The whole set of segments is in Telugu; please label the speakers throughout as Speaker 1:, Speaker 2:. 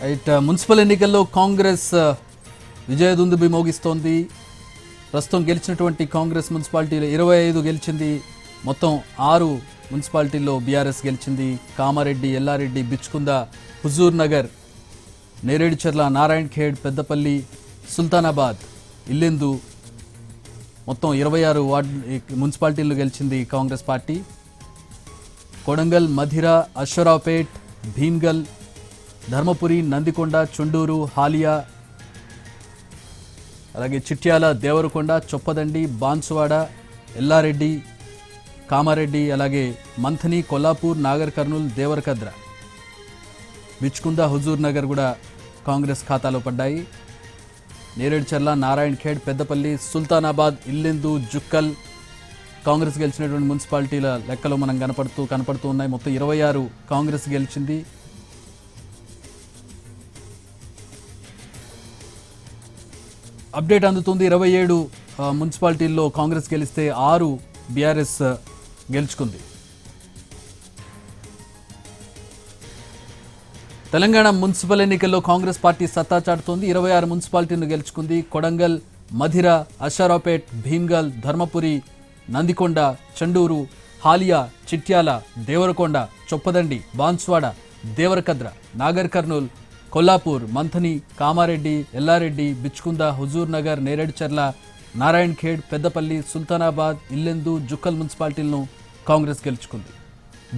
Speaker 1: రైట్. మున్సిపల్ ఎన్నికల్లో కాంగ్రెస్ విజయదుందుబి మోగిస్తోంది. ప్రస్తుతం గెలిచినటువంటి కాంగ్రెస్ మున్సిపాలిటీలు 25 గెలిచింది. మొత్తం 6 మున్సిపాలిటీల్లో బీఆర్ఎస్ గెలిచింది. కామారెడ్డి, ఎల్లారెడ్డి, బిచ్కుంద, హుజూర్ నగర్, నేరేడుచర్ల, నారాయణ్ ఖేడ్, పెద్దపల్లి, సుల్తానాబాద్, ఇల్లెందు మొత్తం 26 మున్సిపాలిటీల్లో గెలిచింది కాంగ్రెస్ పార్టీ. కొడంగల్, మధిర, అశ్వరావుపేట్, భీమ్గల్, ధర్మపురి, నందికొండ, చుండూరు, హాలియా, అలాగే చిట్యాల, దేవరకొండ, చొప్పదండి, బాన్సువాడ, ఎల్లారెడ్డి, కామారెడ్డి, అలాగే మంథని, కొల్లాపూర్, నాగర్ కర్నూల్, దేవరకద్ర, బిచ్కుంద, హుజూర్ నగర్ కూడా కాంగ్రెస్ ఖాతాలో పడ్డాయి. నేరేడుచర్ల, నారాయణ్ ఖేడ్, పెద్దపల్లి, సుల్తానాబాద్, ఇల్లెందు, జుక్కల్ కాంగ్రెస్ గెలిచినటువంటి మున్సిపాలిటీల లెక్కలో మనం కనపడుతూ ఉన్నాయి. మొత్తం 26 కాంగ్రెస్ గెలిచింది. అప్డేట్ అందుతుంది. 27 మున్సిపాలిటీల్లో కాంగ్రెస్ గెలిస్తే 6 బీఆర్ఎస్ గెలుచుకుంది. తెలంగాణ మున్సిపల్ ఎన్నికల్లో కాంగ్రెస్ పార్టీ సత్తా చాటుతోంది. 26 మున్సిపాలిటీలను గెలుచుకుంది. కొడంగల్, మధిర, అషారావుపేట్, భీమ్గల్, ధర్మపురి, నందికొండ, చండూరు, హాలియా, చిట్యాల, దేవరకొండ, చొప్పదండి, బాన్స్వాడ, దేవరకద్ర, నాగర్ కర్నూల్, కొల్లాపూర్, మంథని, కామారెడ్డి, ఎల్లారెడ్డి, బిచ్కుంద, హుజూర్ నగర్, నేరేడుచర్ల, నారాయణ్ ఖేడ్, పెద్దపల్లి, సుల్తానాబాద్, ఇల్లెందు, జుక్కల్ మున్సిపాలిటీలను కాంగ్రెస్ గెలుచుకుంది.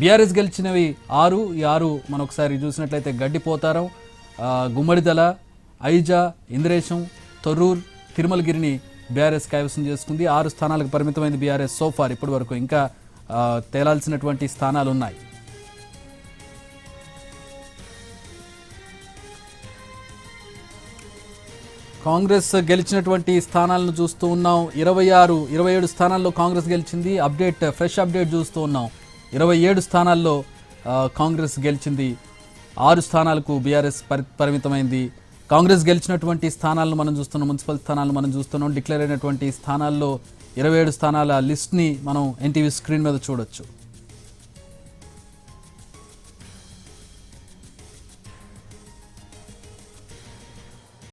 Speaker 1: బీఆర్ఎస్ గెలిచినవి 6. ఈ 6 మనం ఒకసారి చూసినట్లయితే గడ్డిపోతారం, గుమ్మడిదల, ఐజా, ఇంద్రేశం, తొర్రూర్, తిరుమలగిరిని బీఆర్ఎస్ కైవసం చేసుకుంది. 6 స్థానాలకు పరిమితమైంది బీఆర్ఎస్ సోఫార్ ఇప్పటి వరకు. ఇంకా తేలాల్సినటువంటి స్థానాలు ఉన్నాయి. కాంగ్రెస్ గెలిచినటువంటి స్థానాలను చూస్తూ ఉన్నాం. 27 స్థానాల్లో కాంగ్రెస్ గెలిచింది. ఫ్రెష్ అప్డేట్ చూస్తూ ఉన్నాం. 27 స్థానాల్లో కాంగ్రెస్ గెలిచింది. 6 స్థానాలకు బీఆర్ఎస్ పరిమితమైంది. కాంగ్రెస్ గెలిచినటువంటి స్థానాలను మనం చూస్తున్నాం, మున్సిపల్ స్థానాలను మనం చూస్తున్నాం. డిక్లేర్ అయినటువంటి స్థానాల్లో 27 స్థానాల లిస్ట్ని మనం ఎన్టీవీ స్క్రీన్ మీద చూడొచ్చు.